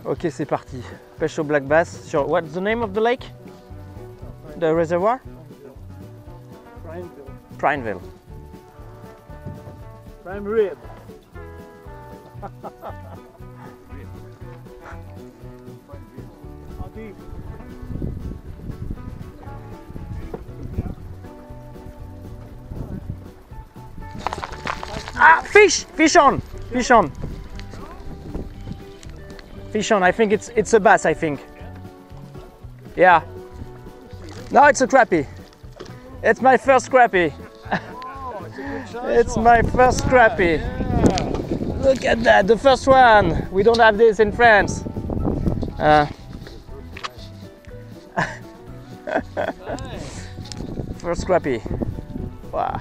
Ok, c'est parti. Pêche au black bass sur... What's the name of the lake? The reservoir? Prineville. Prineville. Prime rib. How deep? Ah, fish! Fish on! Fish on! Fish on, I think it's a bass, I think. Yeah. No, it's a crappie. It's my first crappie. Oh, it's a good size. It's my first crappie. Look at that, the first one. We don't have this in France. First crappie. Wow.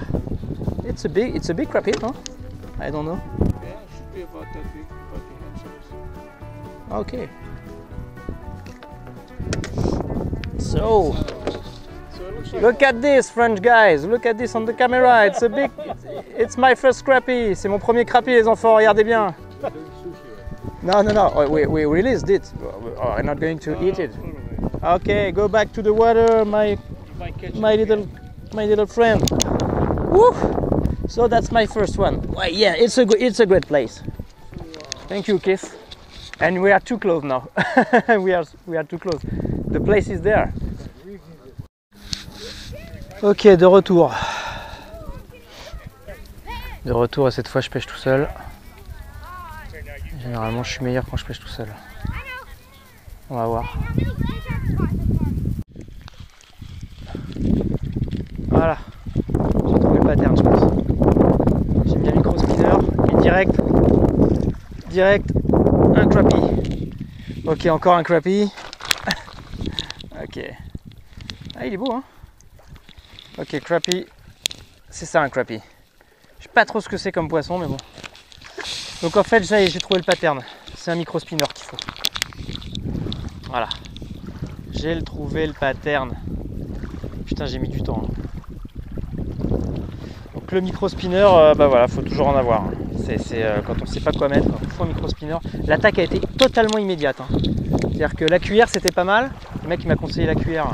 It's a big crappie, huh? I don't know. Yeah, it should be about that big, but the hand size. Okay. So, So it looks like look at this, French guys. Look at this on the camera. It's a big. It's my first crappie. C'est mon premier crappie, les enfants. Regardez bien. No, no, no. Oh, we released it. Oh, I'm not going to eat it. Okay, go back to the water, my little friend. Woo! So that's my first one. Well, yeah, it's a great place. Thank you, Kiss. And we are too close now. we are too close. The place is there. Ok, de retour. De retour et cette fois je pêche tout seul. Généralement je suis meilleur quand je pêche tout seul. On va voir. Voilà. J'ai trouvé le pattern je pense. J'ai mis un micro spinner et direct un crappie. Ok, encore un crappie. Ok. Ah il est beau hein. Ok, crappie. C'est ça un crappie. Je sais pas trop ce que c'est comme poisson mais bon. Donc en fait j'ai trouvé le pattern. C'est un micro spinner qu'il faut. Voilà. J'ai trouvé le pattern. Putain j'ai mis du temps. Donc le micro spinner, bah voilà, faut toujours en avoir. Quand on sait pas quoi mettre, il faut un micro spinner. L'attaque a été totalement immédiate. C'est-à-dire que la cuillère c'était pas mal. Le mec il m'a conseillé la cuillère.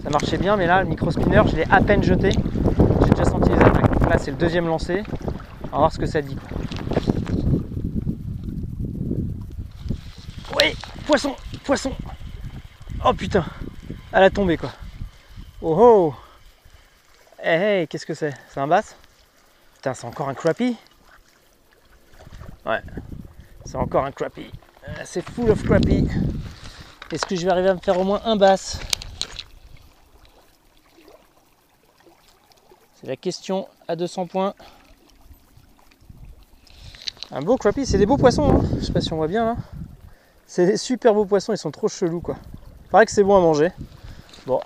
Ça marchait bien, mais là, le micro spinner, je l'ai à peine jeté. J'ai déjà senti les attaques. Donc là, c'est le deuxième lancé. On va voir ce que ça dit. Oui, poisson, poisson. Oh putain, elle a tombé quoi. Oh oh. Hey, hey, qu'est-ce que c'est? C'est un bass? Putain, c'est encore un crappie? Ouais, c'est encore un crappie. C'est full of crappie. Est-ce que je vais arriver à me faire au moins un bass? C'est la question à 200 points. Un beau crappie, c'est des beaux poissons, hein. Je sais pas si on voit bien là. C'est des super beaux poissons, ils sont trop chelous quoi. Il paraît que c'est bon à manger. Bon,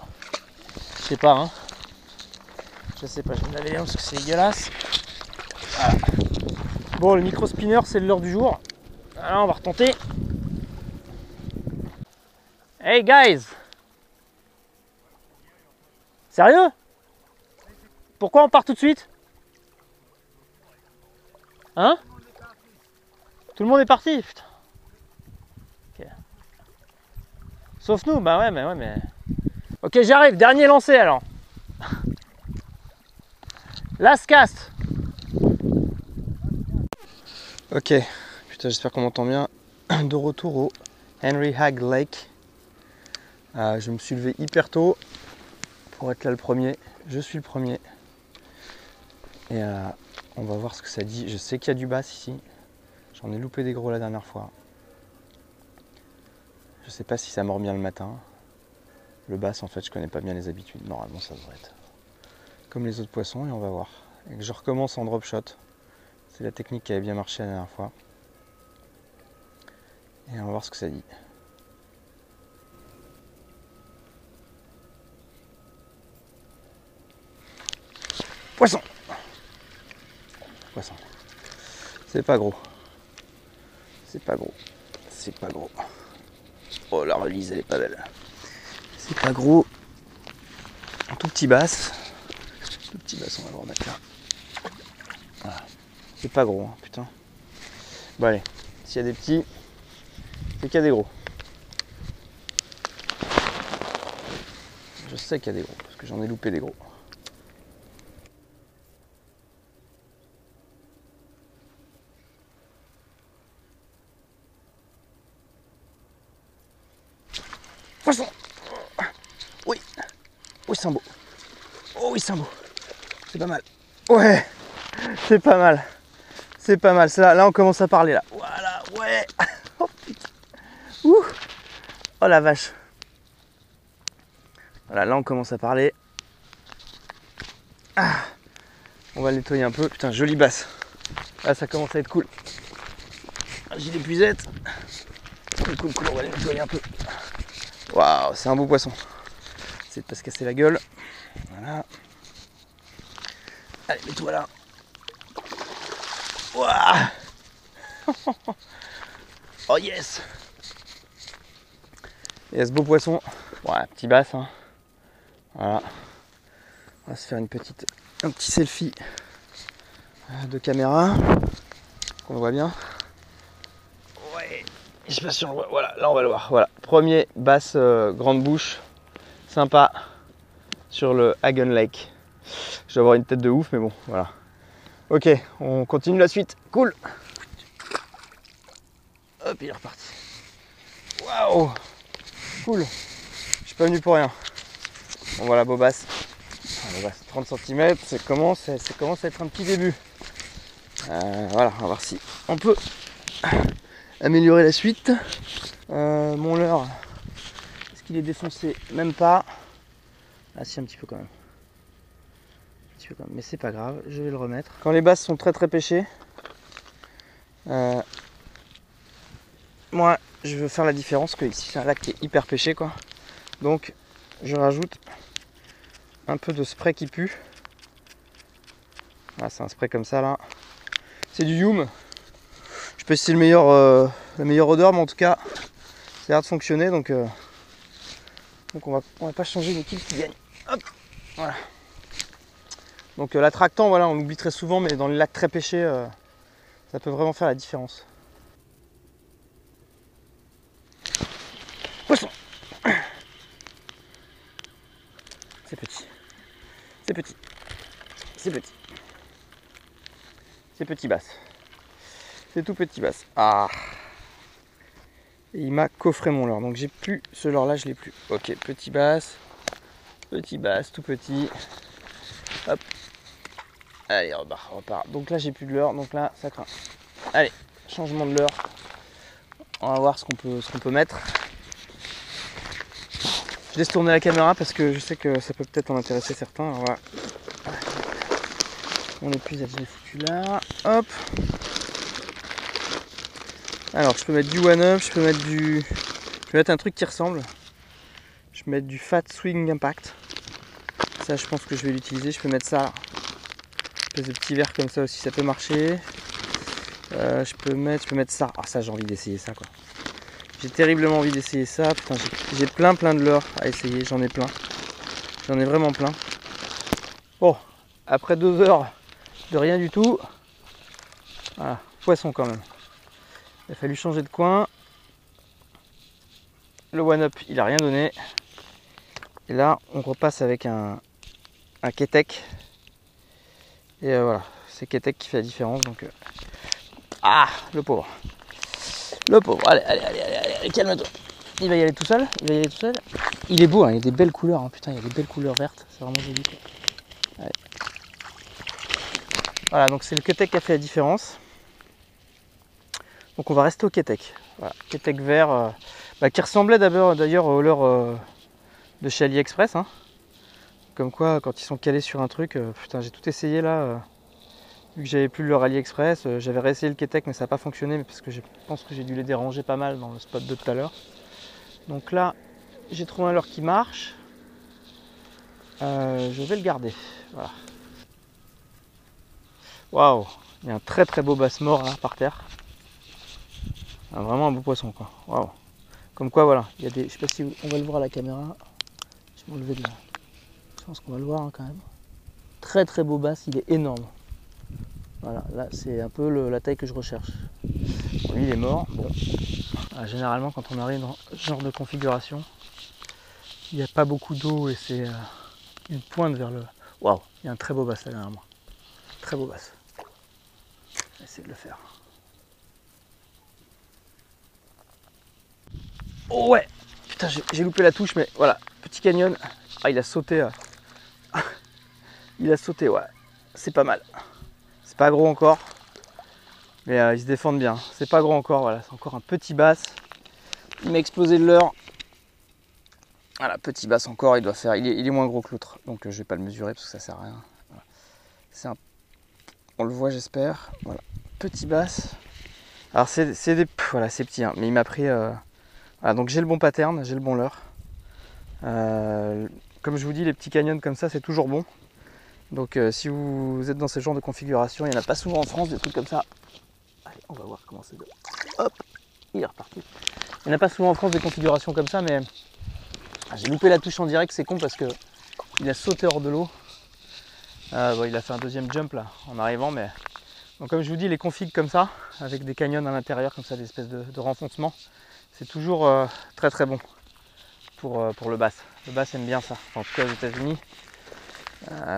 je sais pas, hein. Je sais pas, je vais me laver les mains parce que c'est dégueulasse. Voilà. Bon, le micro spinner, c'est l'heure du jour. Alors on va retenter. Hey guys! Sérieux? Pourquoi on part tout de suite? Hein? Tout le monde est parti, putain. Okay. Sauf nous, bah ouais, mais... Ok, j'arrive, dernier lancé alors. Last cast. Ok, putain, j'espère qu'on m'entend bien. De retour au Henry Hagg Lake. Je me suis levé hyper tôt pour être là le premier. Je suis le premier. Et on va voir ce que ça dit. Je sais qu'il y a du bass ici. J'en ai loupé des gros la dernière fois. Je sais pas si ça mord bien le matin. Le bass en fait je connais pas bien les habitudes. Normalement ça devrait être comme les autres poissons et on va voir. Et que je recommence en drop shot. C'est la technique qui avait bien marché la dernière fois. Et on va voir ce que ça dit. Poisson! Poisson. C'est pas gros. C'est pas gros. C'est pas gros. Oh la release elle est pas belle. C'est pas gros. Un tout petit bass. Tout petit bass on va le remettre là. Voilà. C'est pas gros hein, putain. Bon allez, s'il y a des petits, C'est qu'il y a des gros. Je sais qu'il y a des gros, parce que j'en ai loupé des gros. Poisson! Oui! Oui, c'est un beau. Oh oui, c'est un beau. C'est pas mal. Ouais! C'est pas mal. C'est pas mal. Là, on commence à parler là. Voilà, ouais! Oh putain! Ouh! Oh la vache! Voilà, là on commence à parler. Ah, on va le nettoyer un peu. Putain, jolie basse. Là, ça commence à être cool. J'ai des puisettes. Cool, on va les nettoyer un peu. Waouh, c'est un beau poisson. C'est de pas se casser la gueule. Voilà. Allez, mets-toi là. Waouh! Oh yes! Et ce beau poisson. Ouais, petit basse. Hein. Voilà. On va se faire un petit selfie de caméra. Qu'on voit bien. Ouais. Je sais pas si on le voit. Voilà, là on va le voir. Voilà. Premier basse grande bouche. Sympa. Sur le Hagen Lake. Je dois avoir une tête de ouf, mais bon, voilà. Ok, on continue la suite. Cool. Hop, il est reparti. Waouh. Cool. Je suis pas venu pour rien. Bon voilà, beau basse. 30 cm, ça commence à être un petit début. Voilà, on va voir si on peut améliorer la suite. Mon leurre, est-ce qu'il est défoncé? Même pas. Ah si, un petit peu quand même. Mais c'est pas grave, je vais le remettre. Quand les basses sont très pêchées, moi je veux faire la différence que ici c'est un lac qui est hyper pêché quoi. Donc je rajoute un peu de spray qui pue. Ah, c'est un spray comme ça là. C'est du Youm. Je sais pas si c'est la meilleure odeur, mais en tout cas ça a l'air de fonctionner, donc on va pas changer l'équipe qui gagne. Hop, voilà. Donc l'attractant, voilà, on l'oublie très souvent, mais dans les lacs très pêchés, ça peut vraiment faire la différence. Poisson. C'est petit. C'est petit. C'est petit. C'est petit basse. C'est tout petit basse. Ah. Et il m'a coffré mon leurre. Donc j'ai plus ce leurre là, je l'ai plus. Ok, petit basse, tout petit. Hop. Allez, on repart. Donc là j'ai plus de leurre, donc là ça craint. Allez, changement de leurre. On va voir ce qu'on peut mettre. Je laisse tourner la caméra parce que je sais que ça peut peut-être en intéresser certains. Alors voilà. Mon épuisage je l'ai foutu là. Hop. Alors je peux mettre du one-up, je peux mettre un truc qui ressemble. Je peux mettre du Fat Swing Impact. Ça je pense que je vais l'utiliser. Je peux mettre ça. Une espèce de petit verre comme ça aussi, ça peut marcher. Je peux mettre ça. Ah ça j'ai envie d'essayer ça quoi. J'ai terriblement envie d'essayer ça. Putain, j'ai plein de leurres à essayer, j'en ai plein. J'en ai vraiment plein. Bon, après 2 heures de rien du tout. Voilà, poisson quand même. Il a fallu changer de coin. Le one-up, il a rien donné. Et là, on repasse avec un Ketek. Et voilà, c'est Ketek qui fait la différence. Donc, ah, le pauvre. Le pauvre. Allez, calme-toi. Il va y aller tout seul. Il est beau, hein, il y a des belles couleurs. Hein. Putain, il y a des belles couleurs vertes. C'est vraiment joli. Quoi. Allez. Voilà, donc c'est le Ketek qui a fait la différence. Donc on va rester au Ketek. Voilà, Ketek vert qui ressemblait d'ailleurs au leurre de chez AliExpress. Hein. Comme quoi, quand ils sont calés sur un truc, putain, j'ai tout essayé là. Vu que j'avais plus le leurre AliExpress, j'avais réessayé le Ketek, mais ça n'a pas fonctionné, mais parce que je pense que j'ai dû les déranger pas mal dans le spot de tout à l'heure. Donc là, j'ai trouvé un leurre qui marche. Je vais le garder. Voilà. Waouh, il y a un très beau basse mort là par terre. Vraiment un beau poisson quoi. Waouh. Comme quoi voilà, il y a des. Je sais pas si on va le voir à la caméra. Je vais m'enlever de là. Je pense qu'on va le voir hein, quand même. Très beau basse, il est énorme. Voilà, là c'est un peu la taille que je recherche. Bon, lui il est mort. Bon. Généralement, quand on arrive dans ce genre de configuration, il n'y a pas beaucoup d'eau et c'est une pointe vers le... Waouh, il y a un très beau bass là derrière moi. Très beau bass. Je vais essayer de le faire. Oh ouais. Putain, j'ai loupé la touche, mais voilà. Petit canyon. Ah, il a sauté. Il a sauté, ouais. C'est pas mal. C'est pas gros encore. Mais ils se défendent bien. C'est pas gros encore, voilà. C'est encore un petit bass. Il m'a explosé le leurre. Voilà, petit bass encore. Il doit faire. Il est moins gros que l'autre. Donc je vais pas le mesurer parce que ça sert à rien. Voilà. C'est un... On le voit, j'espère. Voilà. Petit bass. Alors c'est des... Voilà, c'est petit, hein. Mais il m'a pris... Voilà, donc j'ai le bon pattern, j'ai le bon leurre. Comme je vous dis, les petits canyons comme ça, c'est toujours bon. Donc si vous êtes dans ce genre de configuration, il n'y en a pas souvent en France, des trucs comme ça. Allez, on va voir comment c'est. Hop, il est reparti. Il n'y en a pas souvent en France des configurations comme ça, mais j'ai loupé la touche en direct, c'est con parce que il a sauté hors de l'eau. Bon, il a fait un deuxième jump là, en arrivant, mais... Donc comme je vous dis, les configs comme ça, avec des canyons à l'intérieur, comme ça, des espèces de renfoncements, c'est toujours très très bon pour le bass. Le bass aime bien ça, enfin, en tout cas aux États-Unis.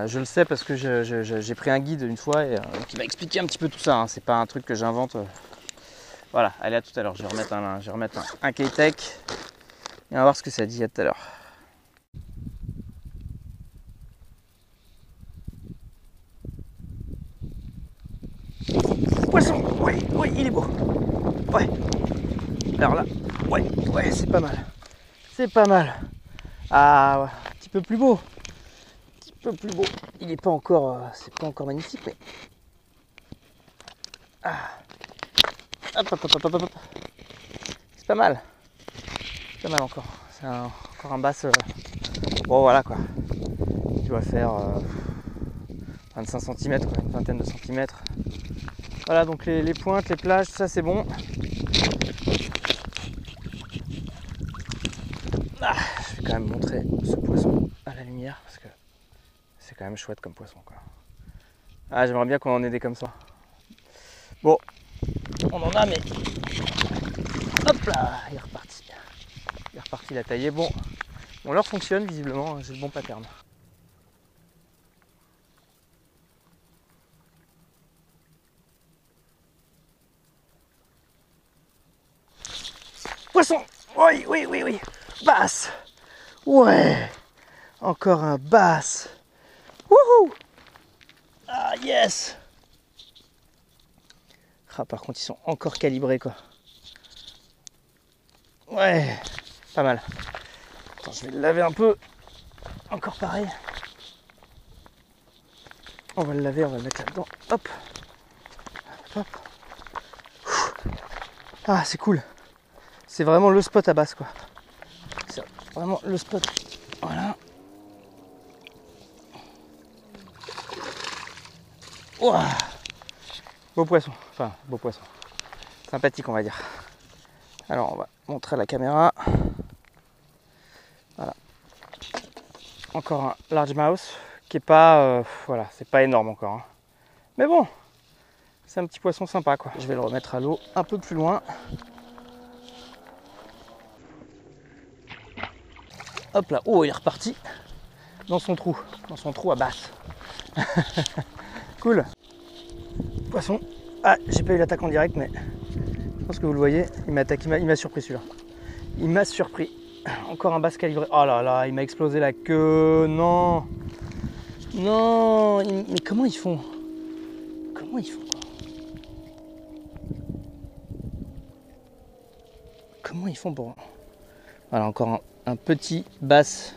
Je le sais parce que j'ai pris un guide une fois et qui m'a expliqué un petit peu tout ça. Hein. C'est pas un truc que j'invente. Voilà, allez, à tout à l'heure. Je vais remettre un K-Tech et on va voir ce que ça dit. À tout à l'heure. Poisson, ouais, il est beau. Ouais. Alors là, ouais, c'est pas mal. C'est pas mal. Ah, ouais, un petit peu plus beau. Plus beau. Il n'est pas encore, c'est pas encore magnifique, mais hop. C'est pas mal. C'est pas mal encore. C'est encore un bass. Bon voilà quoi. Il doit faire 25 cm, quoi, une vingtaine de centimètres. Voilà donc les pointes, les plages, ça c'est bon. Je vais quand même montrer ce poisson à la lumière parce que c'est quand même chouette comme poisson quoi. J'aimerais bien qu'on en ait des comme ça. Bon, on en a mais... Hop là, il est reparti. Il a taillé. Bon, mon leurre fonctionne visiblement, j'ai le bon pattern. Poisson. Oui. Basse. Ouais. Encore un basse. Wouhou. Ah yes. Par contre ils sont encore calibrés quoi. Ouais. Pas mal. Attends, je vais le laver un peu. Encore pareil. On va le laver, on va le mettre là-dedans. Hop. Ah c'est cool. C'est vraiment le spot à basse quoi. C'est vraiment le spot. Voilà. Ouah. Beau poisson. Enfin, beau poisson. Sympathique on va dire. Alors on va montrer à la caméra. Voilà. Encore un largemouth qui est pas... voilà, c'est pas énorme encore. Hein. Mais bon, c'est un petit poisson sympa quoi. Je vais le remettre à l'eau un peu plus loin. Hop là, oh il est reparti dans son trou à basse. Cool. Poisson. Ah, j'ai pas eu l'attaque en direct, mais je pense que vous le voyez, il m'a attaqué, il m'a surpris celui-là. Il m'a surpris. Encore un bass calibré. Oh là là, il m'a explosé la queue. Non. Non. Mais comment ils font? Comment ils font quoi? Comment ils font pour... Voilà, encore un petit bass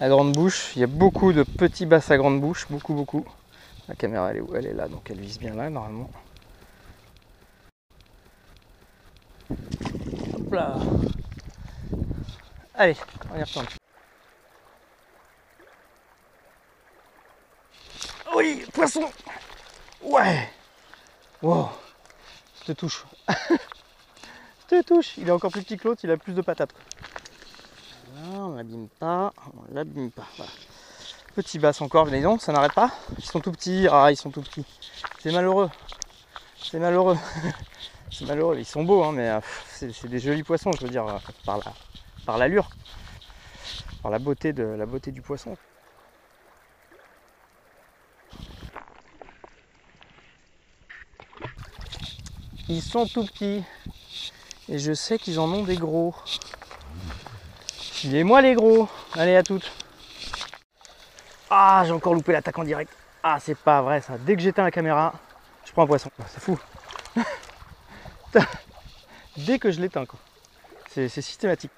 à grande bouche. Il y a beaucoup de petits basses à grande bouche. Beaucoup. La caméra, elle est où? Elle est là, donc elle vise bien là, normalement. Hop là. Allez, on y retourne. Oui, poisson. Ouais. Wow. Je te touche. Je te touche. Il est encore plus petit que l'autre, il a plus de patates. Voilà, on l'abîme pas. Voilà. Petit basse encore, venez donc, ça n'arrête pas. Ils sont tout petits. Ah, ils sont tout petits. C'est malheureux. C'est malheureux, ils sont beaux, hein, mais c'est des jolis poissons, je veux dire, par l'allure, par la beauté du poisson. Ils sont tout petits et je sais qu'ils en ont des gros. Filez-moi les gros. Allez, à toutes. Ah, j'ai encore loupé l'attaque en direct. Ah, c'est pas vrai ça. Dès que j'éteins la caméra, je prends un poisson. C'est fou. Dès que je l'éteins, quoi. C'est systématique.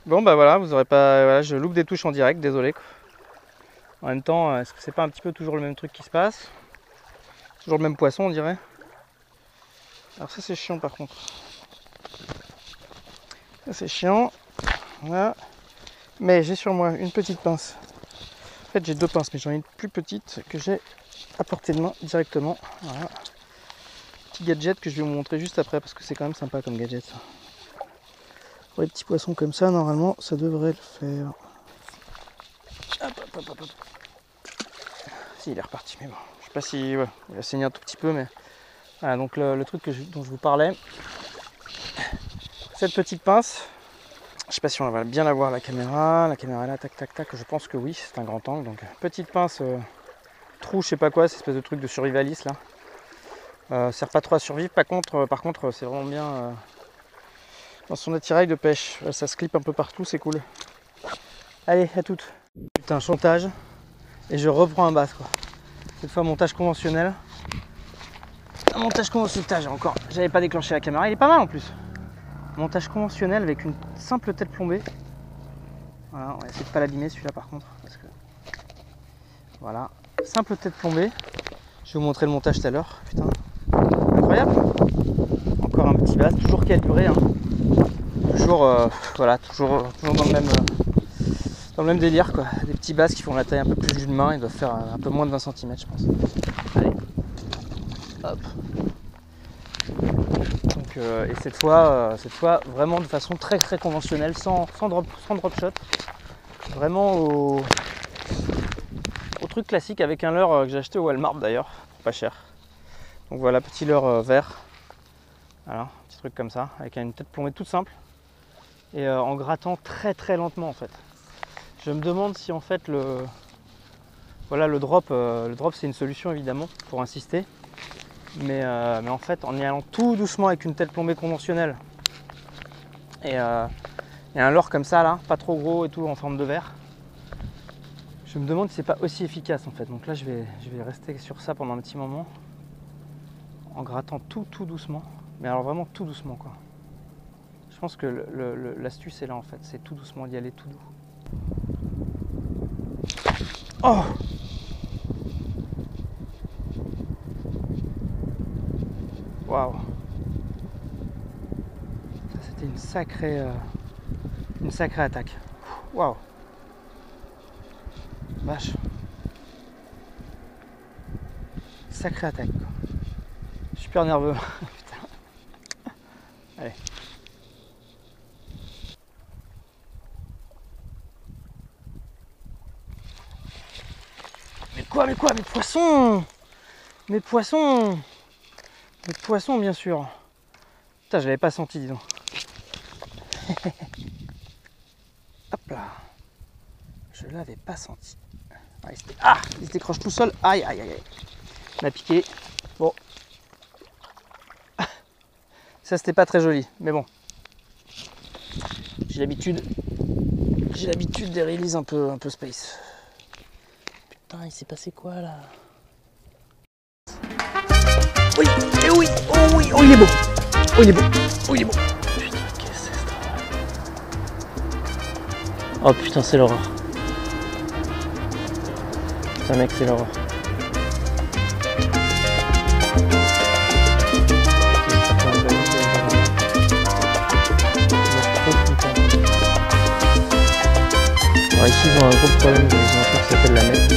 Bon bah voilà, vous aurez pas. Voilà, je loupe des touches en direct, désolé. En même temps, est-ce que c'est pas un petit peu toujours le même truc qui se passe? Toujours le même poisson, on dirait. Alors ça c'est chiant par contre. Ça c'est chiant. Voilà. Mais j'ai sur moi une petite pince. En fait j'ai deux pinces, mais j'en ai une plus petite que j'ai à portée de main directement. Voilà. Petit gadget que je vais vous montrer juste après parce que c'est quand même sympa comme gadget ça. Pour les petits poissons comme ça, normalement ça devrait le faire. Hop. Si, il est reparti, mais bon. Je sais pas si. Ouais, il a saigné un tout petit peu, mais. Voilà, donc le truc dont je vous parlais. Cette petite pince. Je sais pas si on va bien la voir la caméra. La caméra est là, tac tac tac. Je pense que oui, c'est un grand angle. Donc petite pince trou, je sais pas quoi, cette espèce de truc de survivaliste là. Sert pas trop à survivre. Par contre, c'est vraiment bien dans son attirail de pêche. Ça se clip un peu partout, c'est cool. Allez, à toutes. Putain, chantage. Et je reprends un bass quoi. Cette fois montage conventionnel. Un montage conventionnel, j'avais pas déclenché la caméra, il est pas mal en plus. Montage conventionnel avec une simple tête plombée. Voilà, on va essayer de pas l'abîmer celui-là par contre. Parce que... Voilà, simple tête plombée. Je vais vous montrer le montage tout à l'heure. Putain, incroyable. Encore un petit bass, toujours calibré. Hein. Toujours, voilà, toujours dans le même délire quoi. Des petits basses qui font la taille un peu plus d'une main, ils doivent faire un peu moins de 20 cm je pense. Allez. Hop. Donc, et cette fois vraiment de façon très très conventionnelle, sans drop shot. Vraiment au truc classique avec un leurre que j'ai acheté au Walmart d'ailleurs, pas cher. Donc voilà, petit leurre vert. Voilà, petit truc comme ça, avec une tête plombée toute simple. Et en grattant très très lentement en fait. Je me demande si en fait le drop c'est une solution évidemment pour insister. Mais en fait en y allant tout doucement avec une tête plombée conventionnelle et un leurre comme ça là, pas trop gros et tout en forme de verre, je me demande si c'est pas aussi efficace en fait. Donc là je vais rester sur ça pendant un petit moment en grattant tout doucement, mais alors vraiment tout doucement quoi. Je pense que l'astuce est là en fait, c'est tout doucement d'y aller tout doux. Oh! Waouh! Ça c'était une sacrée attaque. Waouh! Vache! Sacrée attaque quoi. Super nerveux. Putain. Allez. Mais quoi? Mes poissons! Mes poissons! Mes poissons, bien sûr. Putain, je l'avais pas senti, dis donc. Hop là. Je l'avais pas senti. Il se décroche tout seul. Aïe. Il m'a piqué. Bon. Ça, c'était pas très joli, mais bon. J'ai l'habitude des releases un peu space. Putain, il s'est passé quoi là? Oui, et oui, oh il est beau. Oh il est beau. Putain, qu'est-ce que c'est ça? Oh putain, c'est l'horreur. Putain mec, c'est l'horreur. Alors ici ils ont un gros problème, ils ont un truc qui s'appelle la mette.